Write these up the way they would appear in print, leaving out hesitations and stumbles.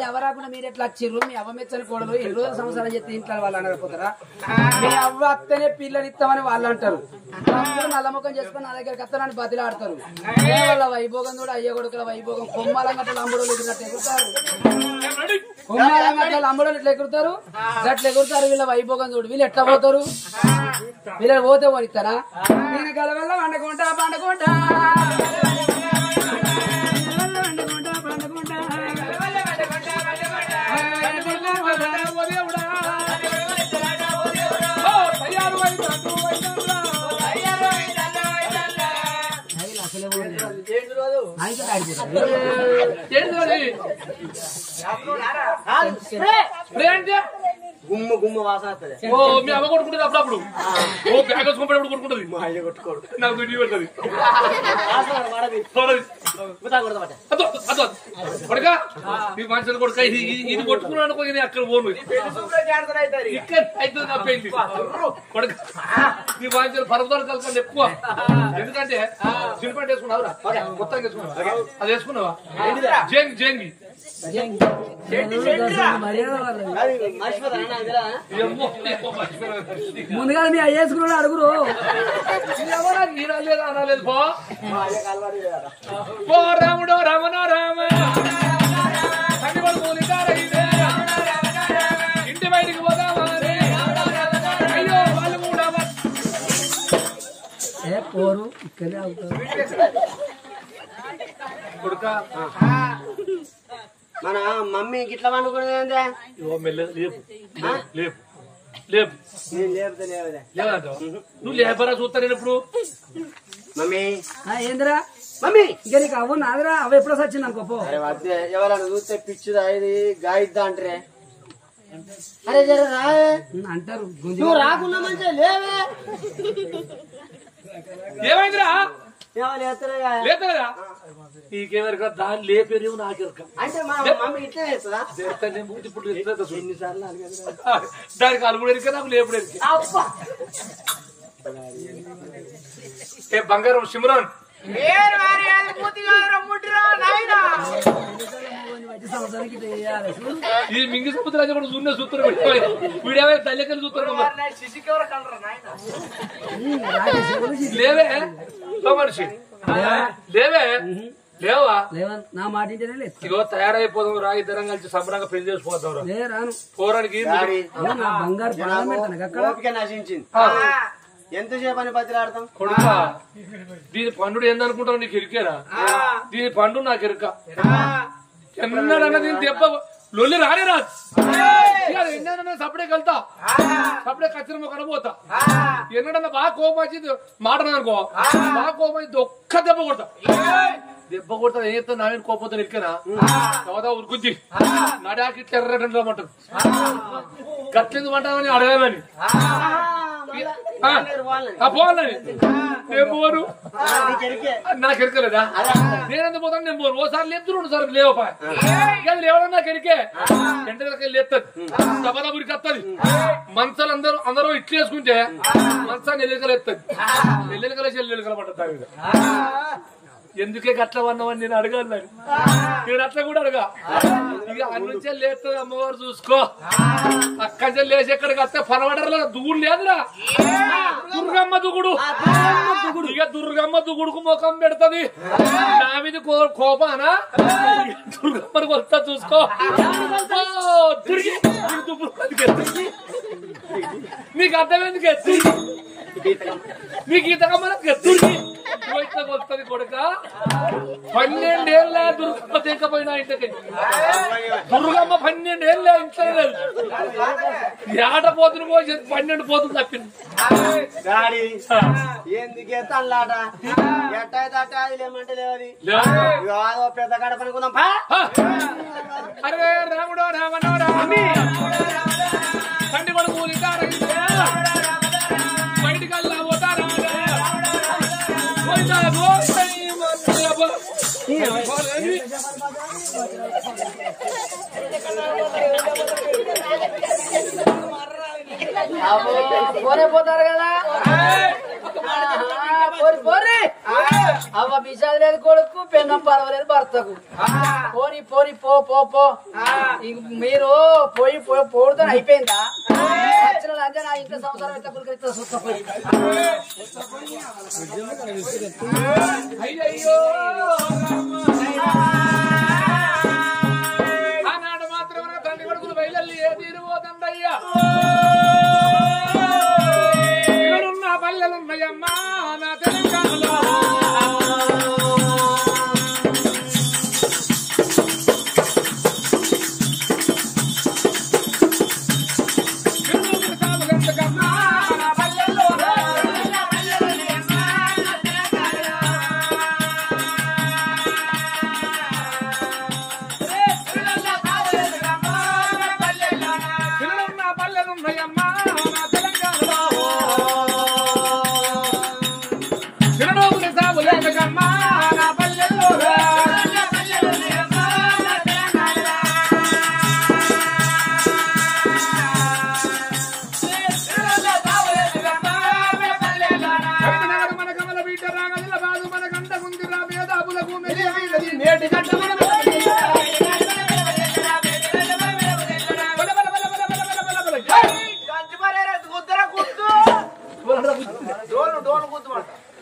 ఎవరాకుండా మీరు ఎట్లా వచ్చిర్రు మీ అవ్వ మెచ్చని కోడలు ఎన్ని రోజులు సంవత్సరాలు చెప్తే ఇంట్లో వాళ్ళు అనకపోతారా మీ అవ్వ అత్తనే పిల్లని ఇస్తామని వాళ్ళు అంటారు నల్లముఖం చేసుకుని నా దగ్గర కత్తనాన్ని బతిలాడతారు వాళ్ళ వైభోగం కూడా అయ్య కొడుకుల వైభోగం కొమ్మాలంగట్ల లంబడోళ్ళు ఎగిరినట్టు ఎగురుతారు కొమ్మాలంగట్ల లంబడోళ్ళు ఎట్లా ఎగురుతారు గట్ల ఎగురుతారు వీళ్ళ వైభోగం చూడు వీళ్ళు ఎట్లా పోతారు వీళ్ళు పోతే పోనిస్తారా నేను గలవల్ల వండుకుంటా పండుకుంటా గుమ్మ గుమ్మ వాసన ఓ మీ అమ్మ కొట్టుకుంటుంది అప్పుడప్పుడు ఓ బ్యాగ్ వేసుకుంటే కొట్టుకుంటుంది మా అయ్య కొట్టుకోడు నాకు దుడ్డి పెడుతుంది కొడుక మీ మనుషులు కొడుక ఇది కొట్టుకున్నాను పోయి అక్కడ పోను ఇక్కడ అయితే నా పెళ్లి కొడుక మీ మనుషులు పర్వతాలు కలపండి ఎక్కువ ఎందుకంటే సినిమా వేసుకున్నావురా మొత్తం వేసుకున్నావా అది వేసుకున్నావా జేంగి జేంగి ముందుగా మీ అయ్యేసుకున్నాడు అడుగురు లేదు అనలేదు పో రాముడో రామనో రామ ఇంటి బయటికి పోదామా అయ్యో వాళ్ళు కూడా పోరు ఇక్కడే అవుతారు కొడుక మన మమ్మీ గిట్లా వండుకునేది లేపు లేపు లేపు నేను లేపితే లేవదే లేదంటావు నువ్వు లేపరా చూస్తా నేను ఇప్పుడు మమ్మీ ఏందిరా మమ్మీ ఇంకా నీకు అవ్వ నాదిరా అవ్వ ఎప్పుడో వచ్చింది అనుకోపో అరే వద్దే ఎవరైనా చూస్తే పిచ్చిదా ఇది గాయిద్దా అంటారే అరే జర రావే అంటారు నువ్వు రాకుండా మంచిగా లేవే ఏమైందిరా లేతరా నీకేమరిక దాన్ని లేపేరేమో నాకెరక అంటే మా మమ్మీ ఇట్లా చేస్తుందా ఇప్పుడు ఎన్నిసార్లు దానికి అలుగుడు ఎరిక నాకు లేపుడు ఎరిక ఏ బంగారం సిమ్రాన్ ఈ మింగి సముద్రాన్ని కూడా చూన్న సూత్రం వీడేవే తల్లికలు చూస్తారు లేవే మనిషి లేవే లేవా నా మాట ఇంటేనే ఇగో తయారైపోదాం రా ఇద్దరం కలిసి సంబరంగా పెళ్లి చేసుకోవద్దాం రాను పోరానికి బంగారు నశించింది ఎంతసేపు అని బతిలాడతాం కొడుక దీని పండు ఏందనుకుంటావు నీకు ఇరికేరా దీని పండు నాకు ఇరుక ఎన్నడన్నా దీని దెబ్బ లొల్లి రానే రాదు ఎన్నడన్నా సపడే వెళ్తా సపడే ఖచ్చితంగా కనబోతా ఎన్నడన్నా బాగా కోపం వచ్చింది మాట అనుకో బాగా కోపం వచ్చింది ఒక్క దెబ్బ కొడతా దెబ్బ కొడతా ఏం చెప్తా నా మీద కోపంతో ఇరికేనా చవదా ఉరుకుద్ది నడాకి ఇట్లా ఎర్రమంటారు గట్లెందుకు అంటామని అడగాలని పోవాలని నేను పోను నాకు ఎరకలేదా నేనెందుకు పోతాను నేను పోను ఓసారి లేదు 2 సార్లు లేవపా లేవడం నాకు ఎరికే ఎంటకెళ్ళి లేస్తుంది సభలబురికి వస్తుంది మంచాలు అందరూ ఇట్లు వేసుకుంటే మంచాన్ని ఎల్లికలు ఎత్తది ఎల్లికలేసి ఎల్లికలు పడుతుంది ఎందుకే గట్ల వన్నవని నేను అడగాను నేను అట్లా కూడా అడగా ఇక అన్నుంచే లేస్తుంది అమ్మవారు చూసుకో అక్కడి లేచి ఎక్కడికి వస్తే పనవడర్లో దుగుడు లేదురా దుర్గమ్మ దుగుడు ఇక దుర్గమ్మ దుగుడుకు ముఖం పెడతది నా మీద కోపానా దుర్గమ్మని కొలుస్తా చూసుకో తిరిగి నీకు అర్థమైంది ఎత్తి నీకు ఈతకమ్మకి ఎత్తుడికి వస్తుంది కొడుక 12 ఏళ్ళ దుర్గమ్మ తెకపోయినా ఇంటికి దుర్గమ్మ 12 ఏళ్ళ ఇంట్లో లేదు ఏట పోతున్న పోయి 12 పోతుంది తప్పింది ఎందుకే తల్లాట ఎట్టయితే అట్ట అది లేమంటే లేవని పెద్ద గడప అనుకుందాం అరే రాముడో రామనో రామి తండ్రి కొడుకు బయటికి వెళ్ళా పోతారా పోరే పోతారు కదా పోరే అవ్వ విషాద లేదు కొడుకు పెన్నం పర్వాలేదు భర్తకు పోని పోని పో పో పో మీరు పోయి పోడుతో అయిపోయిందా వచ్చిన లంజా నా ఇంట్లో సంవత్సరం అయితే పులికరిస్తా సుత్తపోయి అయ్యయ్యో ఆనాడు మాత్రం తండ్రి కొడుకులు బయలు ఏ తీరుపోతుందయ్యా ఇక్కడున్న పల్లెలున్నాయమ్మా నా తెలంగాణలో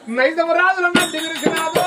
నైజం రాజులన్న దిగిరిసినాదో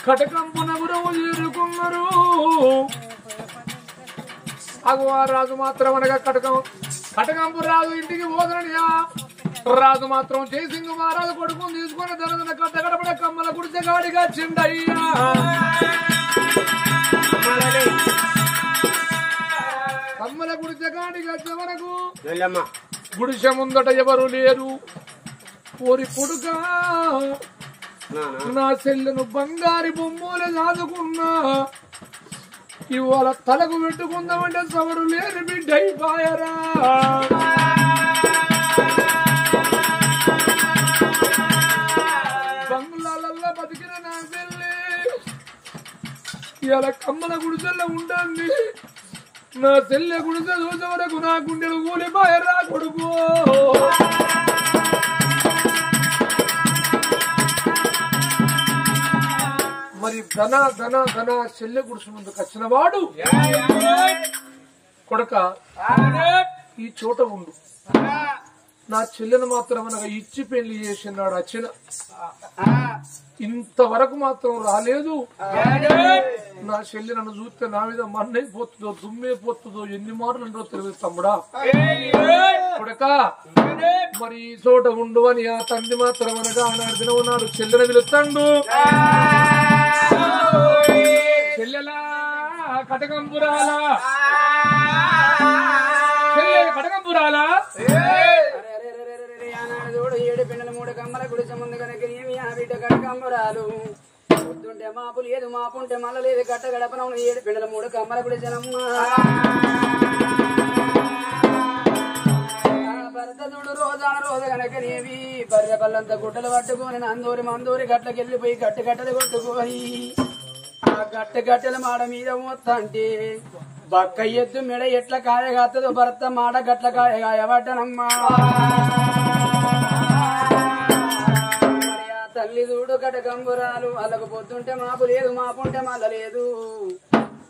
కటకంపున గురవు చేరుకున్నారు అగవా రాజు మాత్రం అనగా కటకంపు రాజు ఇంటికి పోదననియా రాజు మాత్రం జయసింగ్ మహారాజు కొడుకుని తీసుకొని దనదన కట్ట గడపడ కమ్మల గుడిసె గాడిగా చిండయ్యా కమ్మల గుడిసె గాడిగా వచ్చే వరకు గుడిసె ముందట ఎవరు లేరు ఓరి కొడుక నా చెల్లెను బంగారి బొమ్మలు దాదుకున్నా ఇవాళ తలకు పెట్టుకుందామంటే సవరు లేని బిడ్డ అయిపోయారా బంగ్లాలల్లో బతికిన నా చెల్లె ఇవాళ కమ్మల గుడిసెల్లో ఉంటుంది నా చెల్లె గుడిసె చూసే వరకు నా గుండెలు కూలిపోయారా కొడుకు మరి ధన ధన ధన చెల్లె గుడిసె ముందుకు వచ్చిన వాడు కొడక ఈ చోట ఉండు నా చెల్లెను మాత్రం అనగా ఇచ్చి పెళ్లి చేసినాడు వచ్చిన ఇంతవరకు మాత్రం రాలేదు నా చెల్లి నన్ను చూస్తే నా మీద మన్నైపోతుందో దుమ్మైపోతుందో ఎన్ని మాటలు అంటో తెలియదు తమ్ముడా కొడక మరి ఈ చోట ఉండు అని ఆ తండ్రి మాత్రం అనగా ఆనాడు దినం ఉన్నాడు చెల్లెని పిలుస్తాడు చెల్లెలా కటకంపురాలా కటకంపురాలా ఏడు పిల్లలు మూడు కమ్మల గుడిసె ముందు కనుక బిడ్డ కటకంబరాలు పొద్దుంటే మాపు లేదు మాపుంటే మళ్ళ లేదు కట్ట గడపన ఏడు పిల్లలు మూడు కమ్మల గుడిసెనమ్మా భరతదుడు రోజాన రోజు గనకనేవి బర్రె పల్లంత గుడ్డలు పట్టుకొని నందూరి మందూరి గట్లకెళ్ళిపోయి గట్టెలు కొట్టుకొని ఆ గట్టెల మాడ మీద మొత్తంటే బక్క ఎద్దు మెడ ఎట్ల కాయగాతదో భర్త మాడ గట్ల కాయగాయబడ్డనమ్మా తల్లి చూడు కటకంబురాలు వాళ్ళకు పొద్దుంటే మాపు లేదు మాపుంటే మళ్ళ లేదు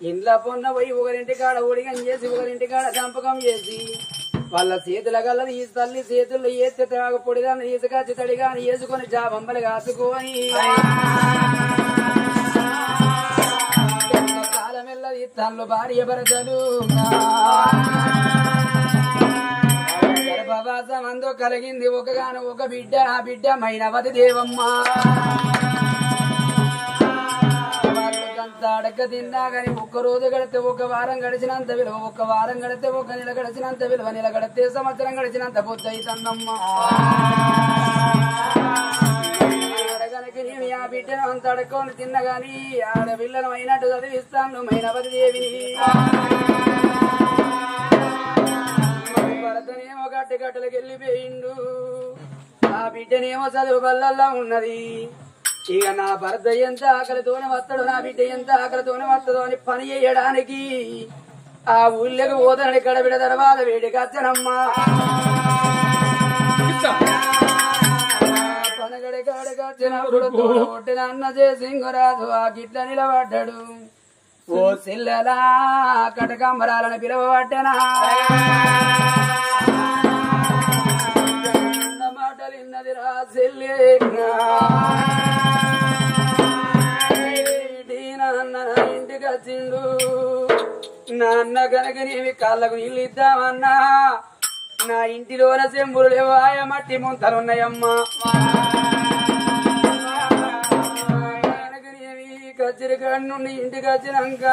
ఇంట్లో పొన్న పోయి ఒకరింటి కాడ ఊడిగం చేసి ఒకరింటి కాడ చంపకం చేసి వాళ్ళ చేతుల గల్లది ఈ తల్లి చేతుల్లో ఏత్తే తాగ పొడిదాన్ని ఈసుకాచి తడిగాని వేసుకొని జాబంబలు కాసుకొని కాలమెల్లది తల్లు భార్య భరతలు గర్భవాసమందు కలిగింది ఒకగాను ఒక బిడ్డ ఆ బిడ్డ మైనవతి దేవమ్మ అడగ తిన్నా గాని ఒక్క రోజు గడితే ఒక వారం గడిచినంత విలువ ఒక వారం గడితే ఒక నెల గడిచినంత విలువ నెల గడితే సంవత్సరం గడిచినంత పొద్దు అవుతుందమ్మ అడగనకి నేను ఆ బిడ్డను అంత అడక్కొని తిన్నగాని ఆడపిల్లను అయినట్టు చదివిస్తాను మైనవతి దేవిని భరతనేమో గట్టెలకు వెళ్ళిపోయిండు ఆ బిడ్డనేమో చదువు బల్లల్లా ఉన్నది ఇక నా భర్త ఎంత ఆకలితోనే వస్తాడు నా బిడ్డ ఎంత ఆకలితోనే వస్తాడు అని పని చేయడానికి ఆ ఊళ్ళకి పోతానని కడబిడ తర్వాత వేడికి వచ్చనమ్మా పనగడి కాడకొచ్చినప్పుడు కొట్టిన అన్న చేసింగురాజు ఆ గిట్ల నిలబడ్డాడు ఓ సిల్లలా కటకంబరాలని పిలువబట్టనా మాటలిన్నది రా సెల్లేనా నాన్న ఇంటికి వచ్చిండు నాన్న కనుక నీవి కాళ్ళకు నీళ్ళు ఇద్దామన్నా నా ఇంటిలోన చెంబులు లేవాయ మట్టి ముంతలున్నాయమ్మా కనుక నీవి కచ్చిరి కాడి నుండి ఇంటికి వచ్చినాక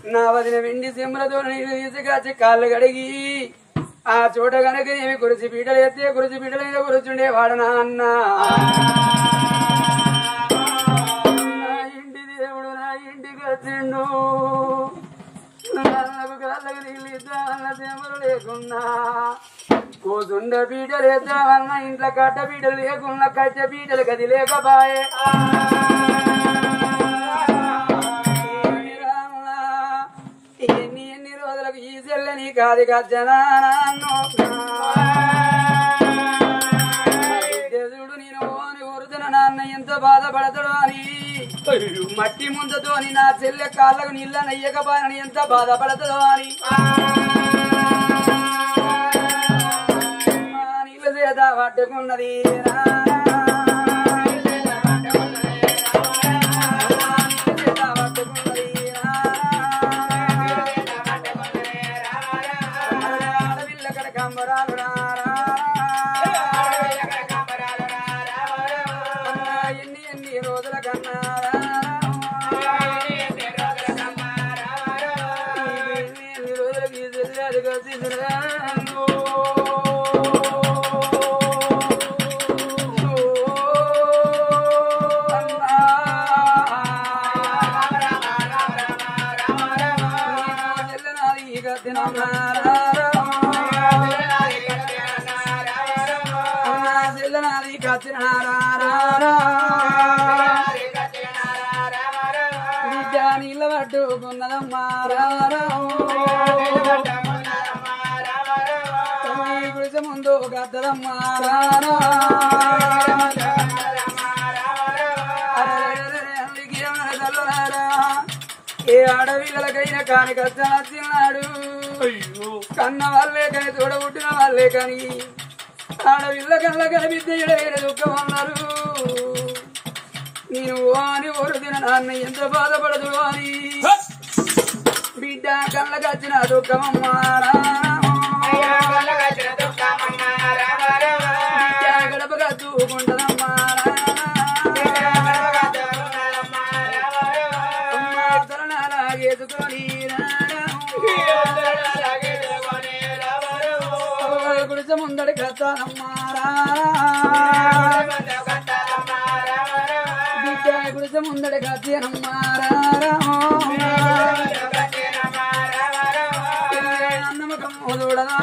నా వదిన వెండి చెంబులతో నీళ్ళు తీసుకొచ్చి కాళ్ళు కడిగి ఆ చోట కనుక నీవి కురిసి పీటలు ఎత్తే కురిసి పీటల మీద కూర్చుండే వాడు నాన్న ఇంటికి వచ్చిండు నాకు కాళ్ళకు నీళ్ళు ఇద్దామన్న సేమలు లేకున్నా కోసుండ పీటలు ఇద్దామన్న ఇంట్లో కట్ట పీటలు లేకున్నా కట్ట పీటలు గది లేకపాయే ఎన్ని రోజులకు ఈ చెల్లని కాది కజ్జనాను దేవుడు నేను అని ఊరుతున్న నాన్న ఎంత బాధపడతాడు అని మట్టి ముందుతో నా చెల్లె కాళ్ళకు నీళ్ళ నయ్యకపానని ఎంత బాధపడతాడో అని నీళ్ళ చేత పట్టుకున్నది ఆడవిల్ల కడకంబరాలు ఎన్ని రోజుల కన్నా నీళ్ళ పట్టుకున్నదమ్మా గుడిసె ముందు గద్దదమ్మా ఏ ఆడవిల్లకైనా కాని కష్టనాడు కన్న వాళ్ళే కానీ తోడబుట్టిన వాళ్ళే కానీ ఆడవిల్ల కళ్ళ కనిపిద్ద దుఃఖం అన్నారు నేను అని ఊరుదిన నాన్న ఎంత బాధపడదు అని బిడ్డ కళ్ళకొచ్చిన దుఃఖమమ్మారా గడపగా చూకుంటదమ్మారా తలనాలాగేసుకొని గుడిసె ముందడి కత్తానమ్మారా గుడిసె ముందడి కత్తినమ్మారా అన్నమకమ్మ చూడదా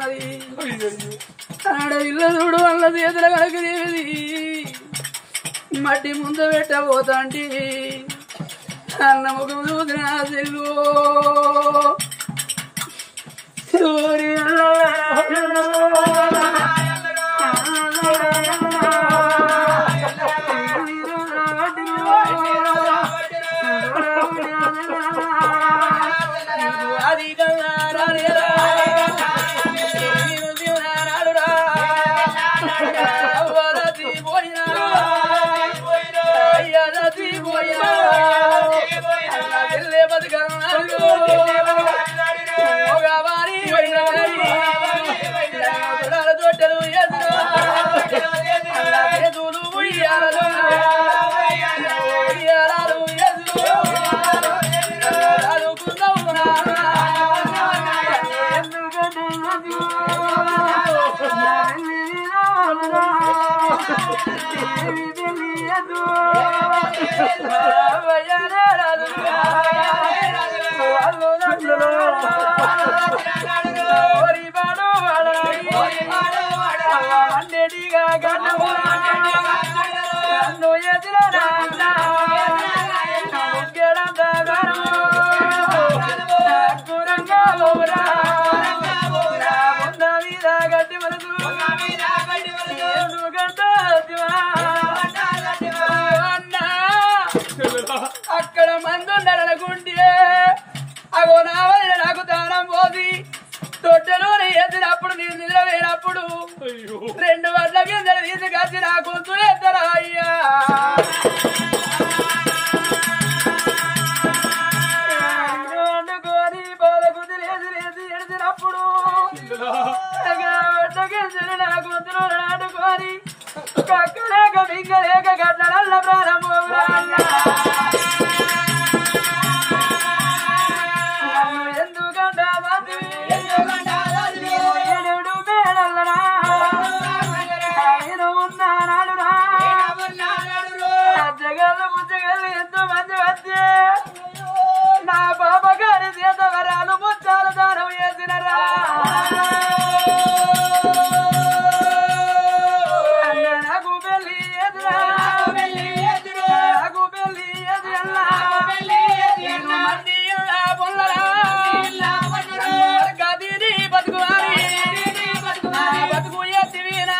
ఉన్నది ఆడవిల్ల చూడు వల్ల చేతుల కడకదేవి మట్టి ముందు పెట్టబోతాంటి అన్న ముఖం చూసిన సెల్లు అక్కడ మందు నడనుకుంటే అగో నా వదిన నాకు దానం పోసి తొట్టెలు ఎత్తినప్పుడు నేను నిద్రపోయినప్పుడు 2 వడ్ల గింజలు తీసుకొచ్చి నా గొంతులు ఎత్తరా అయ్యా వండుకొని బాలకు లేచి ఎడిచినప్పుడు వడ్ల గింజలు నా గొంతులు నాటుకొని కక్కలేక మింగలేక గడ్డలల్ల ప్రారంభం ఎంతో మంది వచ్చి నా బాబ గారి చేతవరాలు ముచ్చాలు దానం చేసినరా నాకు పెళ్లి ఎదురా నాకు పెళ్లి ఎదురల్లా మంది ఇలా పొల్లరా గదిని బతుకు బతుకు ఎత్తివినా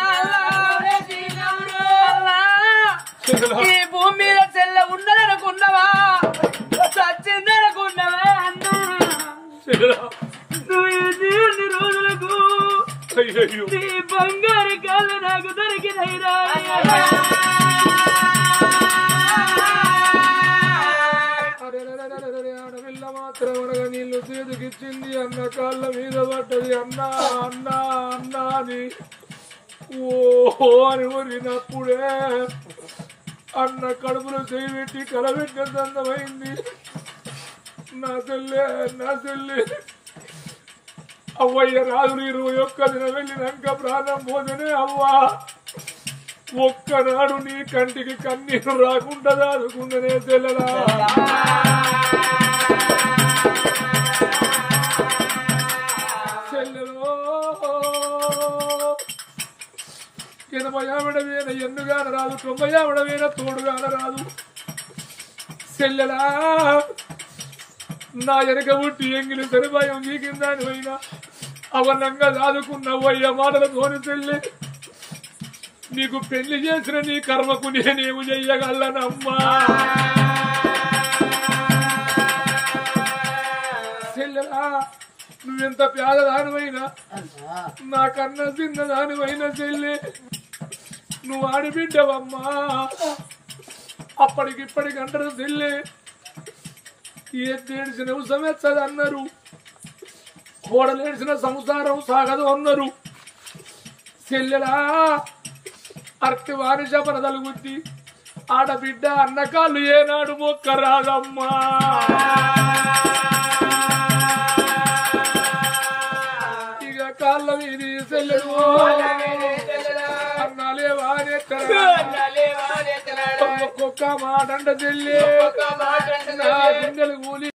ఈ భూమి మీద చెల్ల ఉన్నదనుకున్నావా చచ్చిందనుకున్నావా అన్నా నువ్వు ఎన్ని రోజులకు నీ బంగారు కాళ్ళు నాకు దొరికినైనా ఆడపిల్ల మాత్రం అనగా నీళ్లు చేతికిచ్చింది అన్న కాళ్ళ మీద పడ్డది అన్నా అన్నా అన్నా అని ఓ అని ఊరినప్పుడే అన్న కడుపులో చేయబెట్టి కలబెట్టినంత అందమైంది నా చెల్లి అవ్వయ్య రాజులు 21 దినం వెళ్ళినాక ప్రాణం పోతేనే అవ్వా ఒక్కనాడు నీ కంటికి కన్నీరు రాకుండా దాదుకుందనే చెల్లెలా చెల్లెలో 80 ఆవిడవేన ఎన్నుగాన రాదు 90 ఆవిడవేన తోడుగాన రాదు చెల్లెలా నా వెనక ఉట్టి ఎంగిలి సరిపాయం గీకిందాని పోయినా అవన్నంగా దాదుకున్నవయ్య మాటలతోని చెల్లి నీకు పెళ్లి చేసిన నీ కర్మకు నేనేమి చెయ్యగలనమ్మా చెల్లెలా నువ్వెంత పేదదానివైనా నాకన్నా చిన్నదానివైనా చెల్లి నువ్వు ఆడిబిడ్డవమ్మా అప్పటికిప్పటికి అంటారు చెల్లి ఏడ్చిన ఉసమెచ్చదు అన్నారు కోడలేడ్చిన సంసారం సాగదు అన్నారు చెల్లెలా అర్తి వారి శపన తలుగుద్ది ఆడబిడ్డ అన్నకాళ్ళు ఏనాడు మొక్క రాదమ్మా ఇక కాళ్ళ వీధి చెల్లెలు అన్నాలేవా ఒక్కొక్క మాట అంట చెల్లి